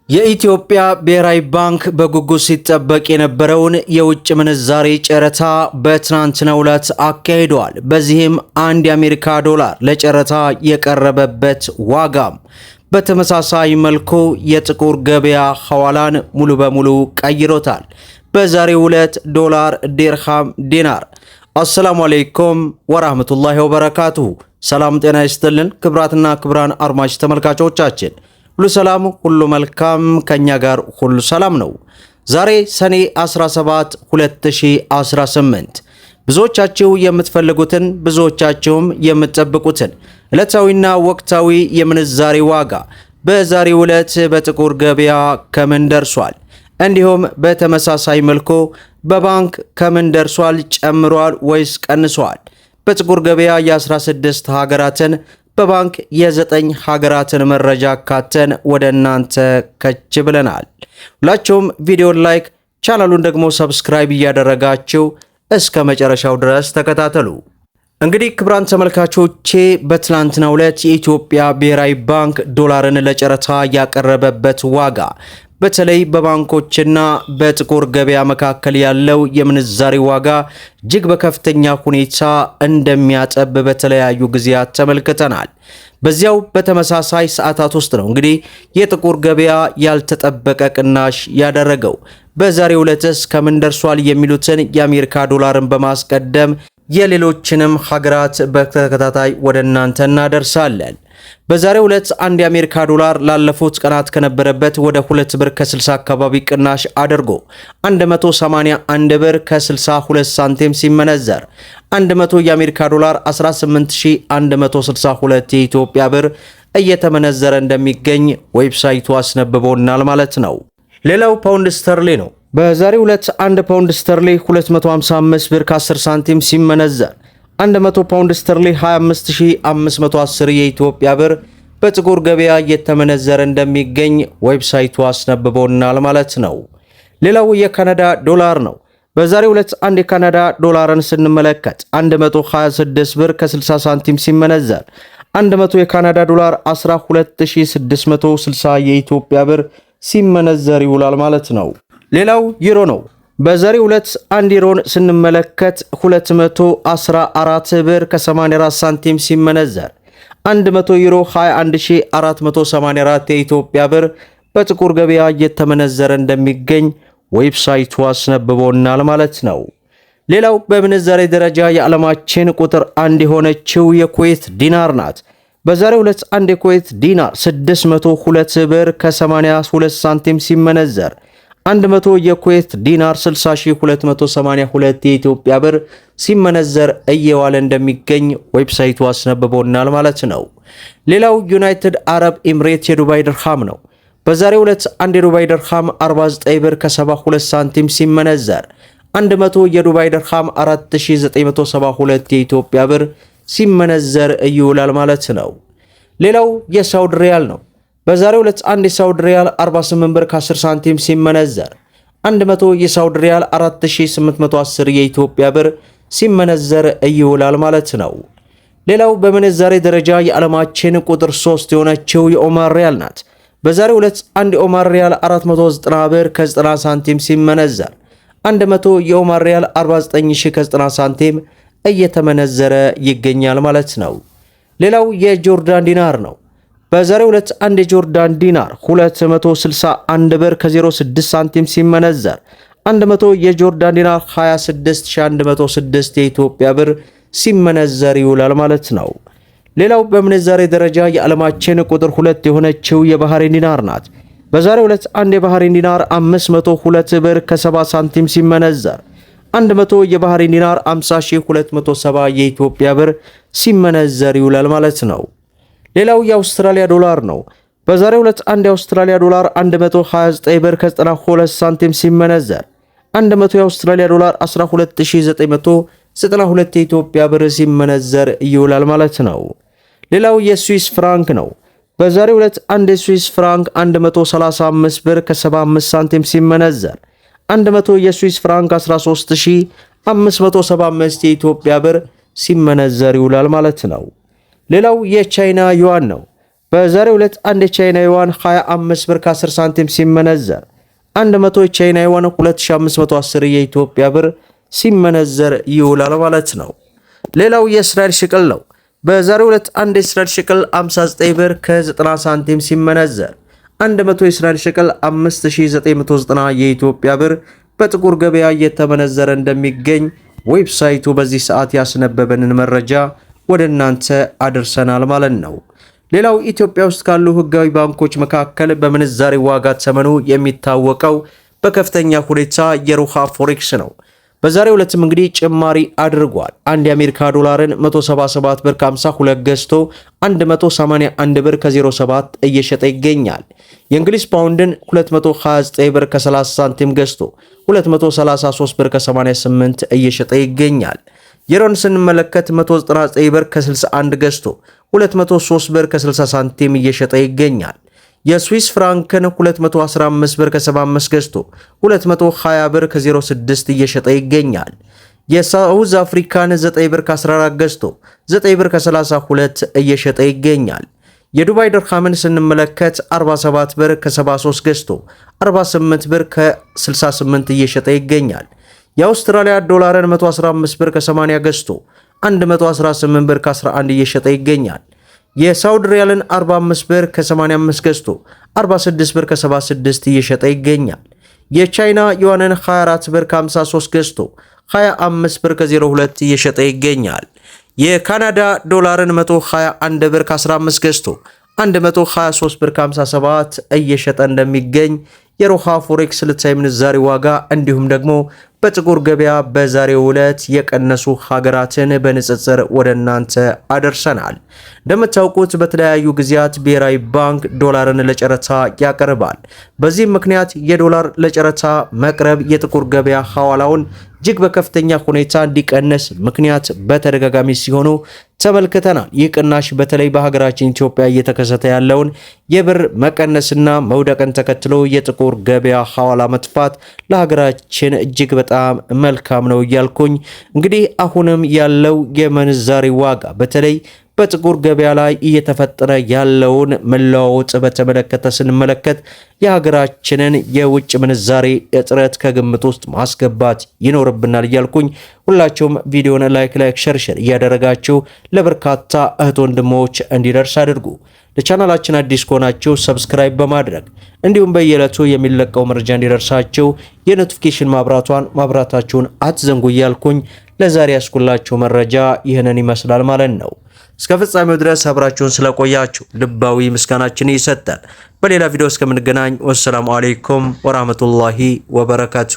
የኢትዮጵያ ብሔራዊ ባንክ በጉጉት ሲጠበቅ የነበረውን የውጭ ምንዛሬ ጨረታ በትናንትናው ዕለት አካሂዷል። በዚህም አንድ የአሜሪካ ዶላር ለጨረታ የቀረበበት ዋጋም በተመሳሳይ መልኩ የጥቁር ገበያ ሐዋላን ሙሉ በሙሉ ቀይሮታል። በዛሬው ዕለት ዶላር፣ ዲርሃም፣ ዲናር። አሰላሙ አለይኩም ወራህመቱላሂ ወበረካቱሁ። ሰላም ጤና ይስጥልን ክብራትና ክብራን አድማጭ ተመልካቾቻችን ሁሉ ሰላም ሁሉ መልካም፣ ከኛ ጋር ሁሉ ሰላም ነው። ዛሬ ሰኔ 17 2018 ብዙዎቻችሁ የምትፈልጉትን ብዙዎቻችሁም የምትጠብቁትን ዕለታዊና ወቅታዊ የምንዛሬ ዋጋ በዛሬው ዕለት በጥቁር ገበያ ከምን ደርሷል፣ እንዲሁም በተመሳሳይ መልኩ በባንክ ከምን ደርሷል፣ ጨምሯል ወይስ ቀንሷል፣ በጥቁር ገበያ የ16 ሀገራትን በባንክ የ9 ሀገራትን መረጃ ካተን ወደ እናንተ ከች ብለናል። ሁላችሁም ቪዲዮን ላይክ ቻናሉን ደግሞ ሰብስክራይብ እያደረጋችሁ እስከ መጨረሻው ድረስ ተከታተሉ። እንግዲህ ክብራን ተመልካቾቼ በትላንትናው ዕለት የኢትዮጵያ ብሔራዊ ባንክ ዶላርን ለጨረታ ያቀረበበት ዋጋ በተለይ በባንኮችና በጥቁር ገበያ መካከል ያለው የምንዛሬ ዋጋ እጅግ በከፍተኛ ሁኔታ እንደሚያጠብ በተለያዩ ጊዜያት ተመልክተናል። በዚያው በተመሳሳይ ሰዓታት ውስጥ ነው እንግዲህ የጥቁር ገበያ ያልተጠበቀ ቅናሽ ያደረገው። በዛሬው ዕለትስ ከምን ደርሷል የሚሉትን የአሜሪካ ዶላርን በማስቀደም የሌሎችንም ሀገራት በተከታታይ ወደ እናንተ እናደርሳለን። በዛሬው ዕለት አንድ የአሜሪካ ዶላር ላለፉት ቀናት ከነበረበት ወደ 2 ብር ከ60 አካባቢ ቅናሽ አድርጎ 181 ብር ከ62 ሳንቲም ሲመነዘር 100 የአሜሪካ ዶላር 18162 የኢትዮጵያ ብር እየተመነዘረ እንደሚገኝ ዌብሳይቱ አስነብቦናል ማለት ነው። ሌላው ፓውንድ ስተርሊ ነው። በዛሬው ዕለት 1 ፓውንድ ስተርሊ 255 ብር ከ10 ሳንቲም ሲመነዘር 100 ፓውንድ ስተርሊ 25510 የኢትዮጵያ ብር በጥቁር ገበያ እየተመነዘረ እንደሚገኝ ዌብሳይቱ አስነብቦናል ማለት ነው። ሌላው የካናዳ ዶላር ነው። በዛሬው ዕለት አንድ የካናዳ ዶላርን ስንመለከት 126 ብር ከ60 ሳንቲም ሲመነዘር 100 የካናዳ ዶላር 12660 የኢትዮጵያ ብር ሲመነዘር ይውላል ማለት ነው። ሌላው ዩሮ ነው። በዛሬው ዕለት አንድ ዩሮን ስንመለከት 214 ብር ከ84 ሳንቲም ሲመነዘር 100 ዩሮ 21484 የኢትዮጵያ ብር በጥቁር ገበያ እየተመነዘረ እንደሚገኝ ዌብሳይቱ አስነብቦናል ማለት ነው። ሌላው በምንዛሬ ደረጃ የዓለማችን ቁጥር 1 የሆነችው የኩዌት ዲናር ናት። በዛሬው ዕለት አንድ የኩዌት ዲናር 602 ብር ከ82 ሳንቲም ሲመነዘር 100 የኩዌት ዲናር 60282 የኢትዮጵያ ብር ሲመነዘር እየዋለ እንደሚገኝ ዌብሳይቱ አስነብቦናል ማለት ነው። ሌላው ዩናይትድ አረብ ኤምሬት የዱባይ ድርሃም ነው። በዛሬው ዕለት አንድ የዱባይ ድርሃም 49 ብር ከ72 ሳንቲም ሲመነዘር 100 የዱባይ ድርሃም 4972 የኢትዮጵያ ብር ሲመነዘር ይውላል ማለት ነው። ሌላው የሳውዲ ሪያል ነው። በዛሬው ዕለት አንድ የሳውዲ ሪያል 48 ብር ከ10 ሳንቲም ሲመነዘር 100 የሳውዲ ሪያል 4810 የኢትዮጵያ ብር ሲመነዘር ይውላል ማለት ነው። ሌላው በምንዛሬ ደረጃ የዓለማችን ቁጥር 3 የሆነችው የኦማር ሪያል ናት። በዛሬው ዕለት አንድ የኦማር ሪያል 490 ብር ከ90 ሳንቲም ሲመነዘር 100 የኦማር ሪያል 49000 ከ90 ሳንቲም እየተመነዘረ ይገኛል ማለት ነው። ሌላው የጆርዳን ዲናር ነው። በዛሬው ዕለት አንድ የጆርዳን ዲናር 261 ብር ከ06 ሳንቲም ሲመነዘር 100 የጆርዳን ዲናር 26106 የኢትዮጵያ ብር ሲመነዘር ይውላል ማለት ነው። ሌላው በምንዛሬ ደረጃ የዓለማችን ቁጥር 2 የሆነችው የባህሬን ዲናር ናት። በዛሬው ዕለት አንድ የባህሬን ዲናር 502 ብር ከ70 ሳንቲም ሲመነዘር 100 የባህሬን ዲናር 50270 የኢትዮጵያ ብር ሲመነዘር ይውላል ማለት ነው። ሌላው የአውስትራሊያ ዶላር ነው። በዛሬው ዕለት አንድ የአውስትራሊያ ዶላር 129 ብር ከ92 ሳንቲም ሲመነዘር 100 የአውስትራሊያ ዶላር 12992 የኢትዮጵያ ብር ሲመነዘር ይውላል ማለት ነው። ሌላው የስዊስ ፍራንክ ነው። በዛሬው ዕለት አንድ የስዊስ ፍራንክ 135 ብር ከ75 ሳንቲም ሲመነዘር 100 የስዊስ ፍራንክ 13575 የኢትዮጵያ ብር ሲመነዘር ይውላል ማለት ነው። ሌላው የቻይና ዩዋን ነው። በዛሬው ዕለት አንድ የቻይና ዩዋን 25 ብር ከ10 ሳንቲም ሲመነዘር 100 የቻይና ዩዋን 2510 የኢትዮጵያ ብር ሲመነዘር ይውላል ማለት ነው። ሌላው የእስራኤል ሽቅል ነው። በዛሬው ዕለት አንድ የእስራኤል ሽቅል 59 ብር ከ90 ሳንቲም ሲመነዘር 100 የእስራኤል ሽቅል 5990 የኢትዮጵያ ብር በጥቁር ገበያ እየተመነዘረ እንደሚገኝ ዌብሳይቱ በዚህ ሰዓት ያስነበበንን መረጃ ወደ እናንተ አድርሰናል ማለት ነው። ሌላው ኢትዮጵያ ውስጥ ካሉ ህጋዊ ባንኮች መካከል በምንዛሬ ዋጋ ተመኑ የሚታወቀው በከፍተኛ ሁኔታ የሮሃ ፎሬክስ ነው። በዛሬው ዕለትም እንግዲህ ጭማሪ አድርጓል። አንድ የአሜሪካ ዶላርን 177 ብር ከ52 ገዝቶ 181 ብር ከ07 እየሸጠ ይገኛል። የእንግሊዝ ፓውንድን 229 ብር ከ30 ሳንቲም ገዝቶ 233 ብር ከ88 እየሸጠ ይገኛል። ዩሮን ስንመለከት 199 ብር ከ61 ገዝቶ 203 ብር ከ60 ሳንቲም እየሸጠ ይገኛል። የስዊስ ፍራንክን 215 ብር ከ75 ገዝቶ 220 ብር ከ06 እየሸጠ ይገኛል። የሳውዝ አፍሪካን 9 ብር ከ14 ገዝቶ 9 ብር ከ32 እየሸጠ ይገኛል። የዱባይ ድርሃምን ስንመለከት 47 ብር ከ73 ገዝቶ 48 ብር ከ68 እየሸጠ ይገኛል። የአውስትራሊያ ዶላርን 115 ብር ከ80 ገዝቶ 118 ብር ከ11 እየሸጠ ይገኛል። የሳውዲ ሪያልን 45 ብር ከ85 ገዝቶ 46 ብር ከ76 እየሸጠ ይገኛል። የቻይና ዩዋንን 24 ብር ከ53 ገዝቶ 25 ብር ከ02 እየሸጠ ይገኛል። የካናዳ ዶላርን 121 ብር ከ15 ገዝቶ 123 ብር ከ57 እየሸጠ እንደሚገኝ የሮሃ ፎሬክስ ዕለታዊ ምንዛሬ ዋጋ እንዲሁም ደግሞ በጥቁር ገበያ በዛሬው ዕለት የቀነሱ ሀገራትን በንጽጽር ወደ እናንተ አደርሰናል። እንደምታውቁት በተለያዩ ጊዜያት ብሔራዊ ባንክ ዶላርን ለጨረታ ያቀርባል። በዚህም ምክንያት የዶላር ለጨረታ መቅረብ የጥቁር ገበያ ሐዋላውን እጅግ በከፍተኛ ሁኔታ እንዲቀንስ ምክንያት በተደጋጋሚ ሲሆኑ ተመልክተናል። ይህ ቅናሽ በተለይ በሀገራችን ኢትዮጵያ እየተከሰተ ያለውን የብር መቀነስና መውደቅን ተከትሎ የጥቁር ገበያ ሐዋላ መጥፋት ለሀገራችን እጅግ በጣም መልካም ነው እያልኩኝ እንግዲህ አሁንም ያለው የምንዛሬ ዋጋ በተለይ በጥቁር ገበያ ላይ እየተፈጠረ ያለውን መለዋወጥ በተመለከተ ስንመለከት የሀገራችንን የውጭ ምንዛሬ እጥረት ከግምት ውስጥ ማስገባት ይኖርብናል እያልኩኝ ሁላችሁም ቪዲዮውን ላይክ ሸር እያደረጋችሁ ለበርካታ እህት ወንድሞች እንዲደርስ አድርጉ። ለቻናላችን አዲስ ከሆናችሁ ሰብስክራይብ በማድረግ እንዲሁም በየዕለቱ የሚለቀው መረጃ እንዲደርሳችሁ የኖቲፊኬሽን ማብራታችሁን አትዘንጉ እያልኩኝ ለዛሬ ያስኩላችሁ መረጃ ይህንን ይመስላል ማለት ነው። እስከ ፍጻሜው ድረስ አብራችሁን ስለቆያችሁ ልባዊ ምስጋናችን ይሰጣል። በሌላ ቪዲዮ እስከምንገናኝ ወሰላሙ አለይኩም ወራህመቱላሂ ወበረካቱ።